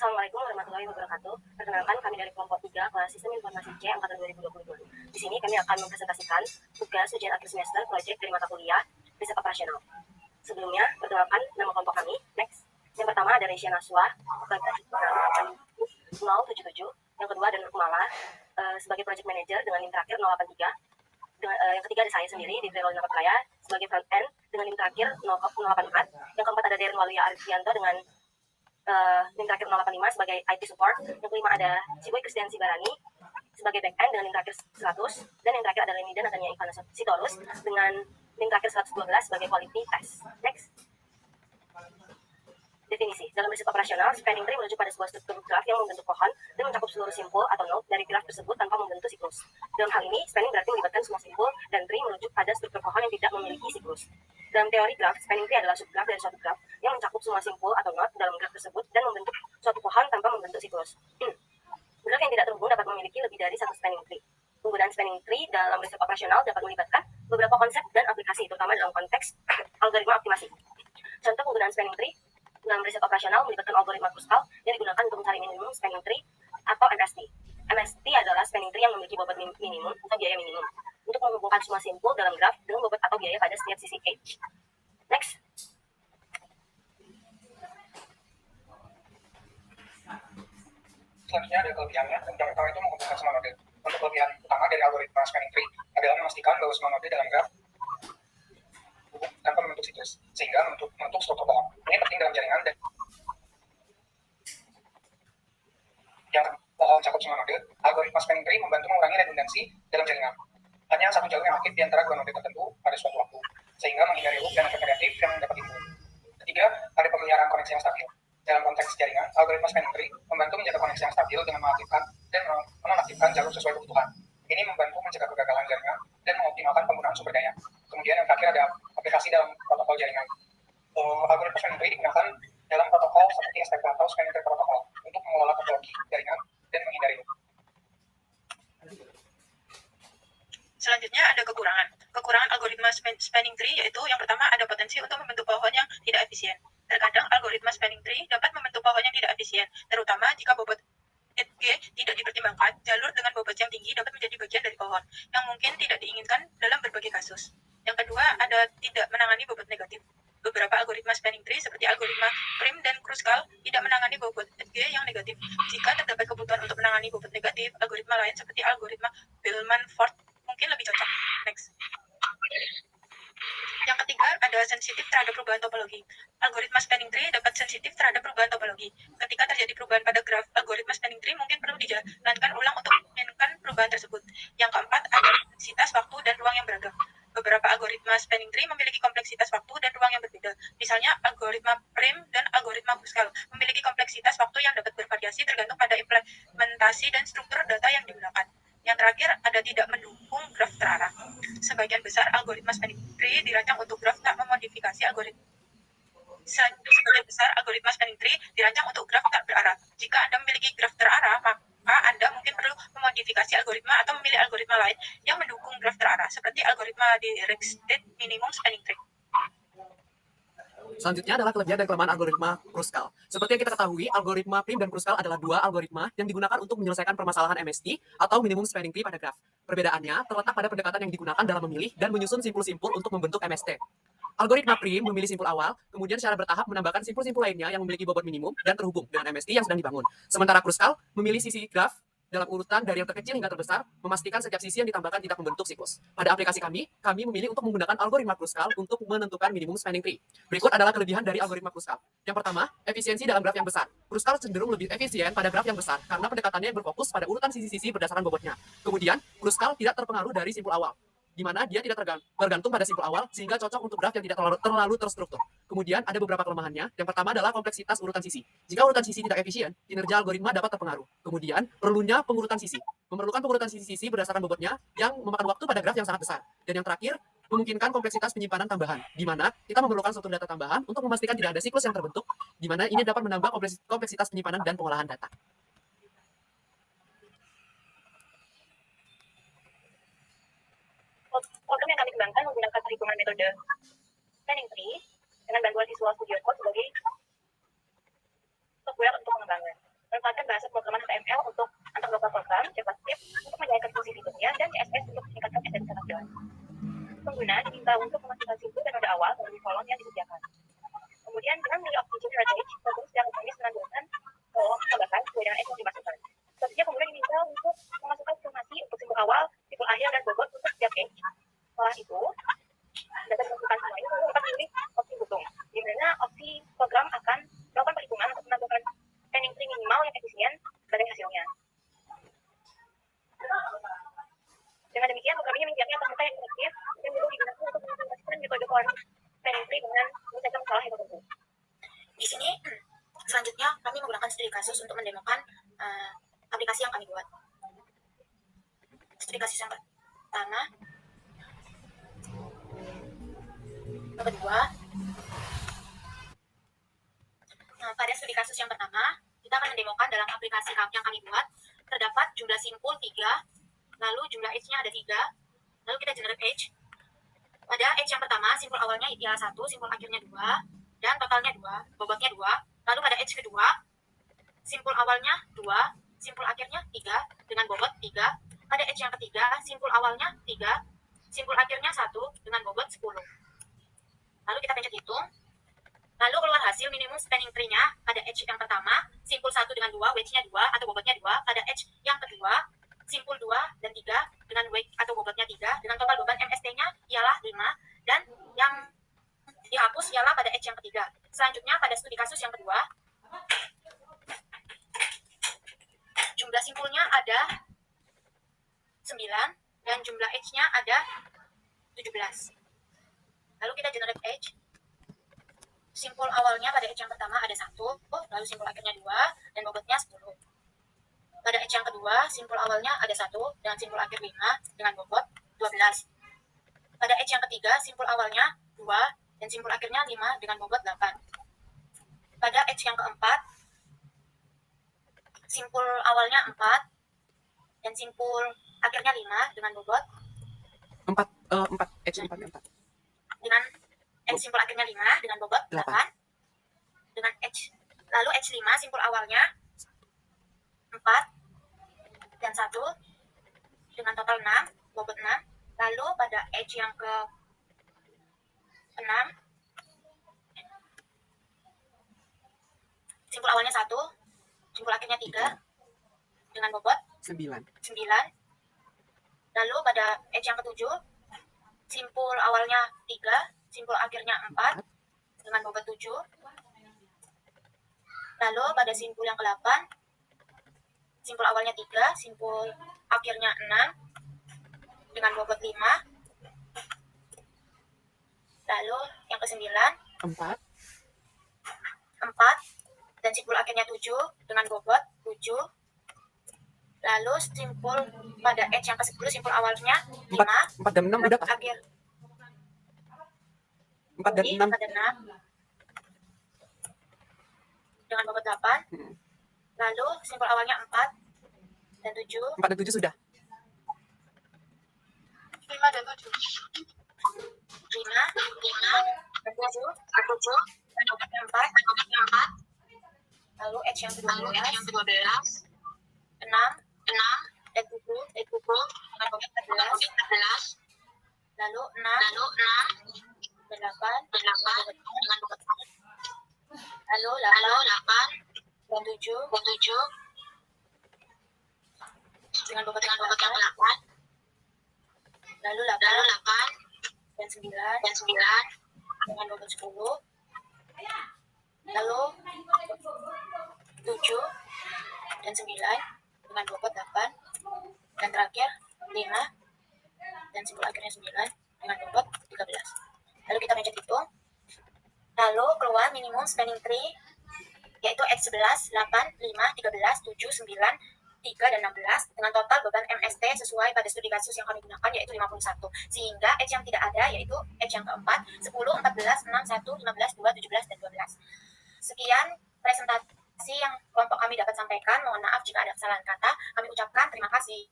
Assalamualaikum warahmatullahi wabarakatuh. Perkenalkan, kami dari kelompok 3 kelas Sistem Informasi C angkatan 2022. Di sini kami akan mempresentasikan tugas ujian akhir semester proyek dari mata kuliah riset operasional. Sebelumnya, perkenalkan nama kelompok kami. Next. Yang pertama ada Reisha Naswa, 077. Yang kedua ada Nur Kumala, sebagai project manager dengan NIM terakhir 083. Yang ketiga ada saya sendiri di Rol Napatraya sebagai front end dengan NIM terakhir 084. Yang keempat ada Deren Waluya Arifianto dengan NIM terakhir 085 sebagai IT support. Yang kelima ada Ciboy Kristian Sibarani sebagai back end dengan NIM terakhir 100. Dan yang terakhir adalah Lemida Natania Ivana Sitorus dengan NIM terakhir 112 sebagai quality test. Next. Definisi. Dalam riset operasional, spanning tree merujuk pada sebuah struktur graf yang membentuk pohon dan mencakup seluruh simpul atau node dari graf tersebut tanpa membentuk siklus. Dalam hal ini, spanning berarti melibatkan semua simpul dan tree merujuk pada struktur pohon yang tidak memiliki siklus. Dalam teori graf, spanning tree adalah subgraf dari suatu graf yang mencakup semua simpul atau node dalam graf tersebut dan membentuk suatu pohon tanpa membentuk siklus. Graf yang tidak terhubung dapat memiliki lebih dari satu spanning tree. Penggunaan spanning tree dalam riset operasional dapat melibatkan beberapa konsep dan aplikasi, terutama dalam konteks algoritma optimasi. Contoh penggunaan spanning tree dalam riset operasional melibatkan algoritma Kruskal yang digunakan untuk mencari minimum spanning tree atau MST. MST adalah spanning tree yang memiliki bobot minimum atau biaya minimum untuk menghubungkan semua simpul dalam graf dengan bobot atau biaya pada setiap sisi edge. Next. Selanjutnya ada kelebihannya. Yang pertama itu menghubungkan semua node. Untuk kelebihan utama dari algoritma spanning tree adalah memastikan bahwa semua node dalam graf tanpa membentuk siklus, sehingga membentuk struktur pohon. Ini penting dalam jaringan dan yang pohon cakup semua node. Algoritma spanning tree membantu mengurangi redundansi dalam jaringan. Hanya satu jalur yang aktif di antara dua node tertentu pada suatu waktu, sehingga menghindari loop dan efek negatif yang dapat timbul. Ketiga, ada pemeliharaan koneksi yang stabil. Dalam konteks jaringan, algoritma spanning tree membantu menjaga koneksi yang stabil dengan mengaktifkan dan menonaktifkan jalur sesuai kebutuhan. Ini membantu mencegah kegagalan jaringan dan mengoptimalkan penggunaan sumber daya. Kemudian yang terakhir ada aplikasi dalam protokol jaringan. Algoritma spanning tree digunakan dalam protokol seperti STP atau spanning tree protokol untuk mengelola topologi jaringan dan menghindari loop. Selanjutnya ada kekurangan. Kekurangan algoritma spanning tree yaitu yang pertama ada potensi untuk membentuk pohon yang tidak efisien. Terkadang algoritma spanning tree dapat membentuk pohon yang tidak efisien, terutama jika bobot G tidak dipertimbangkan. Jalur dengan bobot yang tinggi dapat menjadi bagian dari pohon, yang mungkin tidak diinginkan dalam berbagai kasus. Yang kedua, ada tidak menangani bobot negatif. Beberapa algoritma spanning tree seperti algoritma Prim dan Kruskal tidak menangani bobot G yang negatif. Jika terdapat kebutuhan untuk menangani bobot negatif, algoritma lain seperti algoritma Bellman-Ford mungkin lebih cocok. Next. Yang ketiga, ada sensitif terhadap perubahan topologi. Algoritma spanning tree dapat sensitif terhadap perubahan topologi. Ketika terjadi perubahan pada graf, algoritma spanning tree mungkin perlu dijalankan ulang untuk menginginkan perubahan tersebut. Yang keempat, ada kompleksitas waktu dan ruang yang beragam. Beberapa algoritma spanning tree memiliki kompleksitas waktu dan ruang yang berbeda. Misalnya, algoritma Prim dan algoritma Kruskal memiliki kompleksitas waktu yang dapat bervariasi tergantung pada implementasi dan struktur data yang digunakan. Yang terakhir, ada tidak mendukung graf terarah. Sebagian besar algoritma spanning tree dirancang untuk graf tak memodifikasi algoritma. Sebagian besar algoritma spanning tree dirancang untuk graf tak berarah. Jika Anda memiliki graf terarah, maka Anda mungkin perlu memodifikasi algoritma atau memilih algoritma lain yang mendukung graf terarah, seperti algoritma directed minimum spanning tree. Selanjutnya adalah kelebihan dan kelemahan algoritma Kruskal. Seperti yang kita ketahui, algoritma Prim dan Kruskal adalah dua algoritma yang digunakan untuk menyelesaikan permasalahan MST atau minimum spanning tree pada graf. Perbedaannya terletak pada pendekatan yang digunakan dalam memilih dan menyusun simpul-simpul untuk membentuk MST. Algoritma Prim memilih simpul awal, kemudian secara bertahap menambahkan simpul-simpul lainnya yang memiliki bobot minimum dan terhubung dengan MST yang sedang dibangun. Sementara Kruskal memilih sisi graf dalam urutan dari yang terkecil hingga terbesar, memastikan setiap sisi yang ditambahkan tidak membentuk siklus. Pada aplikasi kami memilih untuk menggunakan algoritma Kruskal untuk menentukan minimum spanning tree. Berikut adalah kelebihan dari algoritma Kruskal. Yang pertama, efisiensi dalam graf yang besar. Kruskal cenderung lebih efisien pada graf yang besar karena pendekatannya berfokus pada urutan sisi-sisi berdasarkan bobotnya. Kemudian, Kruskal tidak terpengaruh dari simpul awal, di mana dia tidak bergantung pada simpul awal sehingga cocok untuk graf yang tidak terlalu terstruktur. Kemudian ada beberapa kelemahannya. Yang pertama adalah kompleksitas urutan sisi. Jika urutan sisi tidak efisien, kinerja algoritma dapat terpengaruh. Kemudian perlunya pengurutan sisi. Memerlukan pengurutan sisi-sisi berdasarkan bobotnya yang memakan waktu pada graf yang sangat besar. Dan yang terakhir, memungkinkan kompleksitas penyimpanan tambahan, di mana kita memerlukan struktur data tambahan untuk memastikan tidak ada siklus yang terbentuk, di mana ini dapat menambah kompleksitas penyimpanan dan pengolahan data. Program yang kami kembangkan menggunakan perhitungan metode spanning tree dengan bantuan Visual Studio Code sebagai software untuk pengembangan. memanfaatkan bahasa pemrograman HTML untuk antar beberapa program, JavaScript untuk menjalankan fungsi fiturnya, dan CSS untuk meningkatkan estetika tampilan. Pengguna diminta untuk memasukkan simbol dan nada awal melalui kolom yang disediakan. Kemudian dengan memilih opsi generate page, program secara otomatis menampilkan kolom tambahkan sesuai dengan yang dimasukkan. Selanjutnya pengguna diminta untuk memasukkan informasi untuk simbol awal, simbol akhir, dan bobot untuk setiap page. Setelah itu, data dimasukkan semua ini dapat memilih opsi hitung, di mana opsi program akan melakukan perhitungan untuk menentukan spanning tree minimal yang efisien sebagai hasilnya. Dengan demikian, program ini menjadi terbuka yang efektif dan mudah digunakan untuk mengimplementasikan metode koordinasi spanning tree dengan menyelesaikan masalah yang tertentu. Di sini selanjutnya kami menggunakan studi kasus untuk mendemokan aplikasi yang kami buat. Studi kasus yang pertama, yang kedua. Pada studi kasus yang pertama, kita akan mendemokan dalam aplikasi yang kami buat terdapat jumlah simpul 3, lalu jumlah edge-nya ada 3, lalu kita generate edge. Pada edge yang pertama, simpul awalnya ialah 1, simpul akhirnya 2, dan totalnya 2, bobotnya 2. Lalu pada edge kedua, simpul awalnya 2, simpul akhirnya 3, dengan bobot 3. Pada edge yang ketiga, simpul awalnya 3, simpul akhirnya 1, dengan bobot 10. Lalu kita pencet hitung. Lalu keluar hasil minimum spanning tree-nya pada edge yang pertama, simpul 1 dengan 2, wedge-nya 2 atau bobotnya 2. Pada edge yang kedua, simpul 2 dan 3 dengan wedge atau bobotnya 3, dengan total beban MST-nya ialah 5, dan yang dihapus ialah pada edge yang ketiga. Selanjutnya pada studi kasus yang kedua, jumlah simpulnya ada 9 dan jumlah edge-nya ada 17. Lalu kita generate edge. Simpul awalnya pada edge yang pertama ada 1, lalu simpul akhirnya 2, dan bobotnya 10. Pada edge yang kedua, simpul awalnya ada 1, dan simpul akhir 5, dengan bobot 12. Pada edge yang ketiga, simpul awalnya 2, dan simpul akhirnya 5, dengan bobot 8. Pada edge yang keempat, simpul awalnya 4, dan simpul akhirnya 5, dengan bobot 4 edge 4 dengan edge simpul akhirnya 5 dengan bobot 8. Dengan edge, lalu edge 5 simpul awalnya 4 dan 1 dengan total 6, bobot 6. Lalu pada edge yang ke 6, simpul awalnya 1, simpul akhirnya 3 dengan bobot 9. 9. Lalu pada edge yang ke-7, simpul awalnya 3, simpul akhirnya 4 dengan bobot 7. Lalu pada simpul yang ke-8, simpul awalnya 3, simpul akhirnya 6 dengan bobot 5. Lalu yang ke-9, 4 dan simpul akhirnya 7 dengan bobot 7. Lalu simpul pada edge yang ke-10, simpul awalnya 5, 4 dan 6 udah Kak? akhir 4 dan 6 dengan bobot 8. Lalu simpul awalnya 4 dan 7. 4 dan 7 sudah. 5 dan 7. 5 dan 7 dan bobotnya 4. Lalu edge yang ke-12, 6 dan 7 dengan bobot 14. Lalu 6 dan 8 dengan bobot 4. Lalu 8 dan 7 dengan bobot yang 8. Lalu 8 dan 9 dengan bobot 10. Lalu 7 dan 9 dengan bobot 8. Dan terakhir 5 dan simpul akhirnya 9 dengan bobot 13. Lalu kita pencet hitung. Lalu keluar minimum spanning tree yaitu edge 11, 8, 5, 13, 7, 9, 3, dan 16 dengan total beban MST sesuai pada studi kasus yang kami gunakan yaitu 51. Sehingga edge yang tidak ada yaitu edge yang keempat 10, 14, 6, 1, 15, 2, 17, dan 12. Sekian presentasi yang kelompok kami dapat sampaikan. Mohon maaf jika ada kesalahan kata. Kami ucapkan terima kasih.